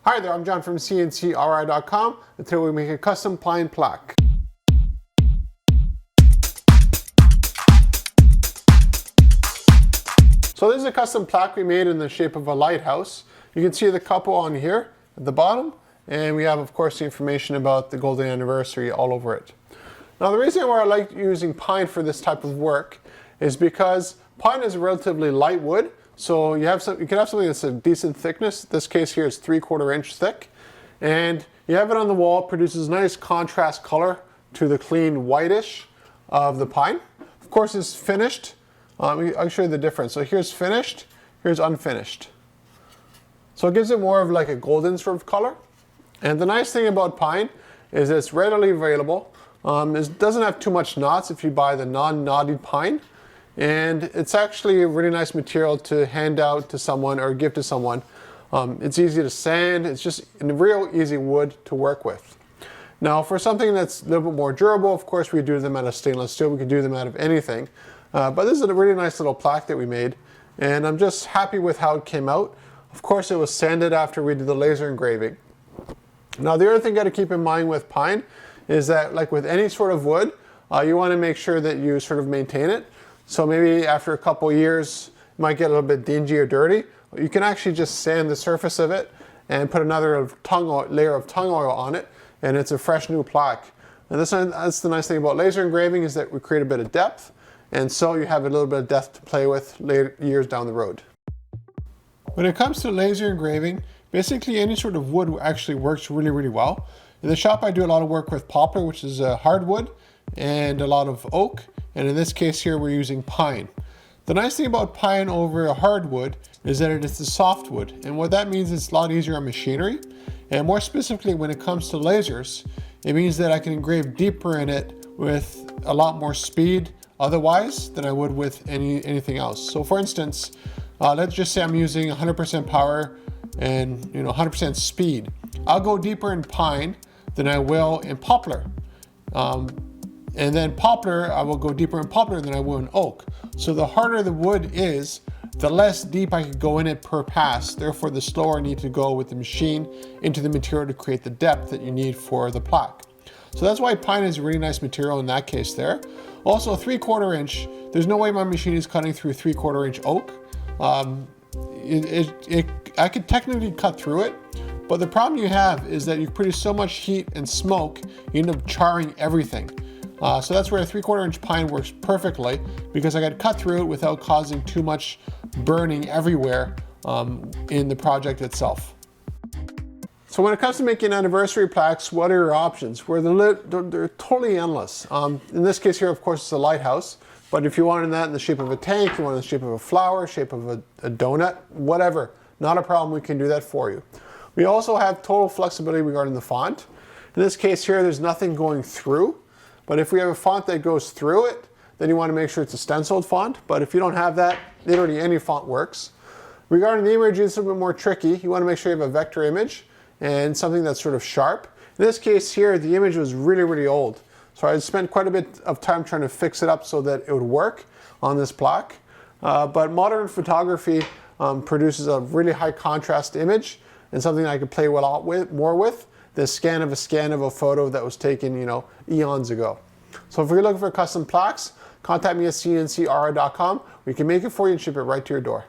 Hi there, I'm John from CNCKing.com, and today we make a custom pine plaque. So this is a custom plaque we made in the shape of a lighthouse. You can see the couple on here at the bottom, and we have of course the information about the golden anniversary all over it. Now the reason why I like using pine for this type of work is because pine is a relatively light wood. So you can have something that's a decent thickness. This case here is 3/4 inch thick. And you have it on the wall, produces nice contrast color to the clean whitish of the pine. Of course it's finished. I'll show you the difference. So here's finished, here's unfinished. So it gives it more of like a golden sort of color. And the nice thing about pine is it's readily available. It doesn't have too much knots if you buy the non-knotted pine. And it's actually a really nice material to hand out to someone or give to someone. It's easy to sand. It's just a real easy wood to work with. Now for something that's a little bit more durable, of course we do them out of stainless steel. We can do them out of anything. But this is a really nice little plaque that we made. And I'm just happy with how it came out. Of course it was sanded after we did the laser engraving. Now the other thing you got to keep in mind with pine is that, like with any sort of wood, you want to make sure that you sort of maintain it. So maybe after a couple years, it might get a little bit dingy or dirty. You can actually just sand the surface of it and put another layer of tung oil on it, and it's a fresh new plaque. And that's the nice thing about laser engraving, is that we create a bit of depth, and so you have a little bit of depth to play with later years down the road. When it comes to laser engraving, basically any sort of wood actually works really, really well. In the shop I do a lot of work with poplar, which is a hardwood, and a lot of oak. And in this case here, we're using pine. The nice thing about pine over a hardwood is that it is a softwood. And what that means is it's a lot easier on machinery. And more specifically, when it comes to lasers, it means that I can engrave deeper in it with a lot more speed otherwise than I would with anything else. So for instance, let's just say I'm using 100% power and 100% speed. I'll go deeper in pine than I will in poplar. And then poplar, I will go deeper in poplar than I will in oak. So the harder the wood is, the less deep I can go in it per pass. Therefore, the slower I need to go with the machine into the material to create the depth that you need for the plaque. So that's why pine is a really nice material in that case there. Also 3/4 inch, there's no way my machine is cutting through 3/4 inch oak. I could technically cut through it, but the problem you have is that you produce so much heat and smoke, you end up charring everything. So that's where a 3/4 inch pine works perfectly, because I got to cut through it without causing too much burning everywhere in the project itself. So when it comes to making anniversary plaques, what are your options? Well, they're totally endless. In this case here, of course, it's a lighthouse. But if you wanted that in the shape of a tank, you want it in the shape of a flower, shape of a donut, whatever, not a problem, we can do that for you. We also have total flexibility regarding the font. In this case here, there's nothing going through. But if we have a font that goes through it, then you want to make sure it's a stenciled font. But if you don't have that, literally any font works. Regarding the image, it's a little bit more tricky. You want to make sure you have a vector image and something that's sort of sharp. In this case here, the image was really, really old. So I spent quite a bit of time trying to fix it up so that it would work on this plaque. But modern photography produces a really high contrast image, and something I could play more with. The scan of a photo that was taken, eons ago. So if you're looking for custom plaques, contact me at CNCKing.com. We can make it for you and ship it right to your door.